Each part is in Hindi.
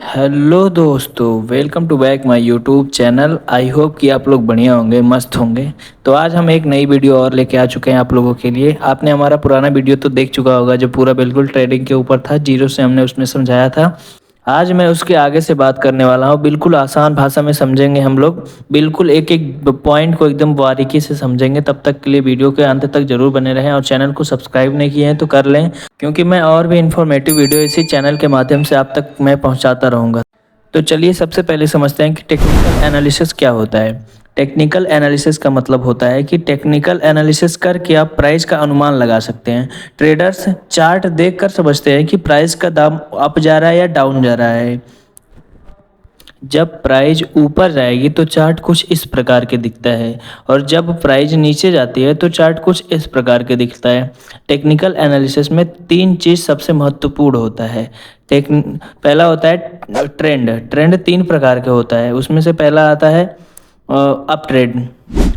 हेलो दोस्तों, welcome to back my YouTube channel. I hope कि आप लोग बढ़िया होंगे, मस्त होंगे। तो आज हम एक नई वीडियो और लेके आ चुके हैं आप लोगों के लिए। आपने हमारा पुराना वीडियो तो देख चुका होगा, जो पूरा बिल्कुल ट्रेडिंग के ऊपर था, जीरो से हमने उसमें समझाया था। आज मैं उसके आगे से बात करने वाला हूँ। बिल्कुल आसान भाषा में समझेंगे हम लोग, बिल्कुल एक एक पॉइंट को एकदम बारीकी से समझेंगे। तब तक के लिए वीडियो के अंत तक जरूर बने रहें और चैनल को सब्सक्राइब नहीं किए हैं तो कर लें, क्योंकि मैं और भी इन्फॉर्मेटिव वीडियो इसी चैनल के माध्यम से आप तक मैं पहुंचाता रहूँगा। तो चलिए सबसे पहले समझते हैं कि टेक्निकल एनालिसिस क्या होता है। टेक्निकल एनालिसिस का मतलब होता है कि टेक्निकल एनालिसिस करके आप प्राइस का अनुमान लगा सकते हैं। ट्रेडर्स चार्ट देखकर समझते हैं कि प्राइस का दाम अप जा रहा है या डाउन जा रहा है। जब प्राइस ऊपर जाएगी तो चार्ट कुछ इस प्रकार के दिखता है, और जब प्राइस नीचे जाती है तो चार्ट कुछ इस प्रकार के दिखता है। टेक्निकल एनालिसिस में तीन चीज़ सबसे महत्वपूर्ण होता है। पहला होता है ट्रेंड। ट्रेंड तीन प्रकार के होता है, उसमें से पहला आता है अप ट्रेंड।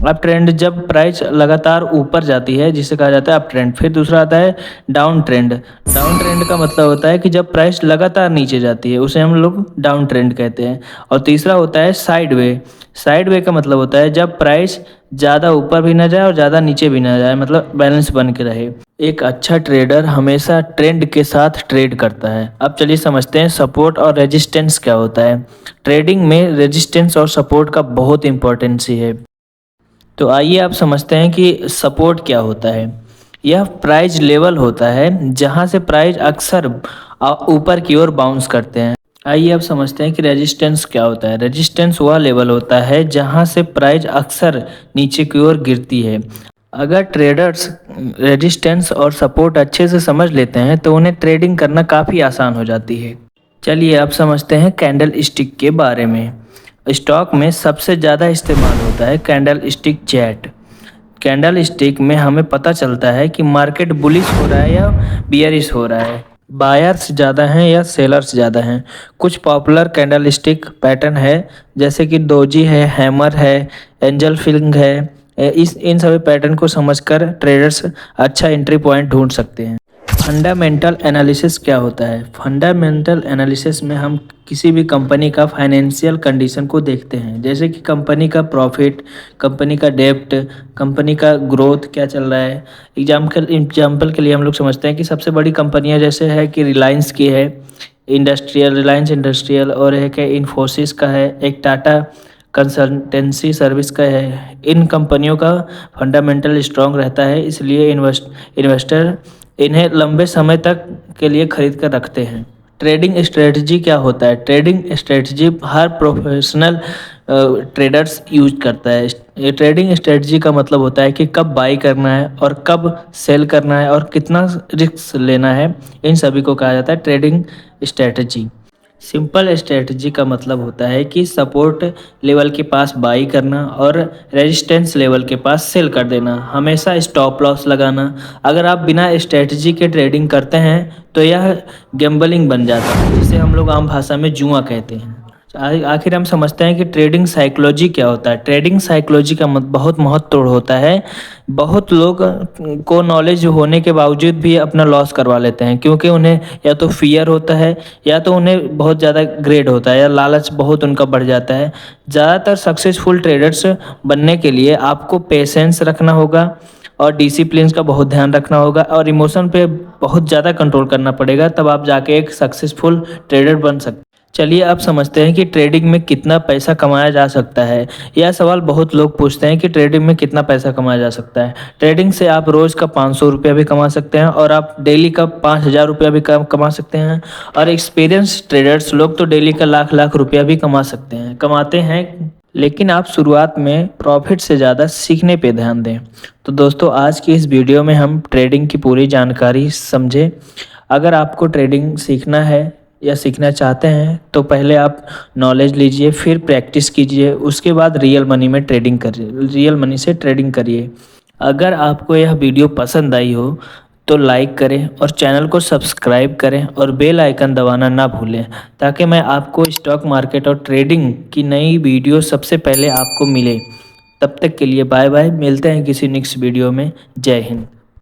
अप ट्रेंड जब प्राइस लगातार ऊपर जाती है, जिसे कहा जाता है अप ट्रेंड। फिर दूसरा आता है डाउन ट्रेंड। डाउन ट्रेंड का मतलब होता है कि जब प्राइस लगातार नीचे जाती है, उसे हम लोग डाउन ट्रेंड कहते हैं। और तीसरा होता है साइड वे। साइड वे का मतलब होता है जब प्राइस ज़्यादा ऊपर भी ना जाए और ज़्यादा नीचे भी ना जाए, मतलब बैलेंस बन के रहे। एक अच्छा ट्रेडर हमेशा ट्रेंड के साथ ट्रेड करता है। अब चलिए समझते हैं सपोर्ट और रेजिस्टेंस क्या होता है। ट्रेडिंग में रेजिस्टेंस और सपोर्ट का बहुत इंपॉर्टेंस है। तो आइए आप समझते हैं कि सपोर्ट क्या होता है। यह प्राइस लेवल होता है जहां से प्राइस अक्सर ऊपर की ओर बाउंस करते हैं। आइए अब समझते हैं कि रेजिस्टेंस क्या होता है। रेजिस्टेंस वह लेवल होता है जहां से प्राइस अक्सर नीचे की ओर गिरती है। अगर ट्रेडर्स रेजिस्टेंस और सपोर्ट अच्छे से समझ लेते हैं तो उन्हें ट्रेडिंग करना काफ़ी आसान हो जाती है। चलिए अब समझते हैं कैंडल स्टिक के बारे में। स्टॉक में सबसे ज़्यादा इस्तेमाल होता है candle stick chat. Candle stick में हमें पता चलता है कि मार्केट बुलिश हो रहा है या बियरिश हो रहा है, बायर्स ज़्यादा हैं या सेलर्स ज़्यादा हैं। कुछ पॉपुलर कैंडल स्टिक पैटर्न है, जैसे कि डोजी है, हैमर है, एंजल फिंग है। इस इन सभी पैटर्न को समझकर ट्रेडर्स अच्छा एंट्री पॉइंट ढूंढ सकते हैं। फंडामेंटल एनालिसिस क्या होता है। फंडामेंटल एनालिसिस में हम किसी भी कंपनी का फाइनेंशियल कंडीशन को देखते हैं, जैसे कि कंपनी का प्रॉफिट, कंपनी का डेब्ट, कंपनी का ग्रोथ क्या चल रहा है। एग्जाम्पल के लिए हम लोग समझते हैं कि सबसे बड़ी कंपनियां जैसे है कि रिलायंस की है, इंडस्ट्रियल, रिलायंस इंडस्ट्रियल, और एक है इन्फोसिस का है, एक टाटा कंसल्टेंसी सर्विस का है। इन कंपनियों का फंडामेंटल स्ट्रांग रहता है, इसलिए इन्वेस्टर इन्हें लंबे समय तक के लिए खरीद कर रखते हैं। ट्रेडिंग स्ट्रेटजी क्या होता है। ट्रेडिंग स्ट्रेटजी हर प्रोफेशनल ट्रेडर्स यूज करता है। ये ट्रेडिंग स्ट्रेटजी का मतलब होता है कि कब बाई करना है और कब सेल करना है और कितना रिस्क लेना है। इन सभी को कहा जाता है ट्रेडिंग स्ट्रेटजी। सिंपल स्ट्रेटजी का मतलब होता है कि सपोर्ट लेवल के पास बाई करना और रेजिस्टेंस लेवल के पास सेल कर देना, हमेशा स्टॉप लॉस लगाना। अगर आप बिना स्ट्रेटजी के ट्रेडिंग करते हैं तो यह गैम्बलिंग बन जाता है, जिसे हम लोग आम भाषा में जुआ कहते हैं। आखिर हम समझते हैं कि ट्रेडिंग साइकोलॉजी क्या होता है। ट्रेडिंग साइकोलॉजी का बहुत महत्व होता है। बहुत लोग को नॉलेज होने के बावजूद भी अपना लॉस करवा लेते हैं, क्योंकि उन्हें या तो फियर होता है या तो उन्हें बहुत ज़्यादा ग्रेड होता है या लालच बहुत उनका बढ़ जाता है। ज़्यादातर सक्सेसफुल ट्रेडर्स बनने के लिए आपको पेशेंस रखना होगा और डिसिप्लिन का बहुत ध्यान रखना होगा और इमोशन पे बहुत ज़्यादा कंट्रोल करना पड़ेगा, तब आप जाके एक सक्सेसफुल ट्रेडर बन सकते हैं। चलिए अब समझते हैं कि ट्रेडिंग में कितना पैसा कमाया जा सकता है। यह सवाल बहुत लोग पूछते हैं कि ट्रेडिंग में कितना पैसा कमाया जा सकता है। ट्रेडिंग से आप रोज़ का 500 रुपया भी कमा सकते हैं और आप डेली का 5000 रुपया भी कमा सकते हैं। और एक्सपीरियंस ट्रेडर्स लोग तो डेली का लाख लाख रुपया भी कमाते हैं। लेकिन आप शुरुआत में प्रॉफिट से ज़्यादा सीखने पे ध्यान दें। तो दोस्तों, आज की इस वीडियो में हम ट्रेडिंग की पूरी जानकारी समझे। अगर आपको ट्रेडिंग सीखना है या सीखना चाहते हैं तो पहले आप नॉलेज लीजिए, फिर प्रैक्टिस कीजिए, उसके बाद रियल मनी में ट्रेडिंग करिए, रियल मनी से ट्रेडिंग करिए। अगर आपको यह वीडियो पसंद आई हो तो लाइक करें और चैनल को सब्सक्राइब करें और बेल आइकन दबाना ना भूलें, ताकि मैं आपको स्टॉक मार्केट और ट्रेडिंग की नई वीडियो सबसे पहले आपको मिले। तब तक के लिए बाय बाय, मिलते हैं किसी नेक्स्ट वीडियो में। जय हिंद।